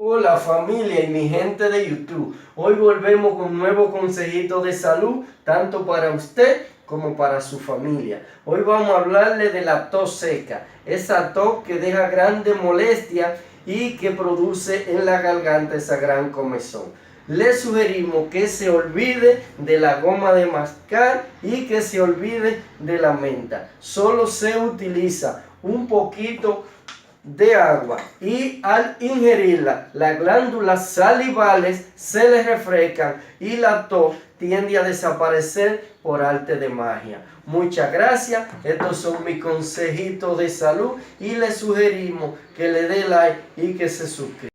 Hola familia y mi gente de YouTube, hoy volvemos con un nuevo consejito de salud, tanto para usted como para su familia. Hoy vamos a hablarle de la tos seca, esa tos que deja grande molestia y que produce en la garganta esa gran comezón. Le sugerimos que se olvide de la goma de mascar y que se olvide de la menta. Solo se utiliza un poquito de agua y al ingerirla las glándulas salivales se les refrescan y la tos tiende a desaparecer por arte de magia. Muchas gracias, estos son mis consejitos de salud y les sugerimos que le dé like y que se suscriba.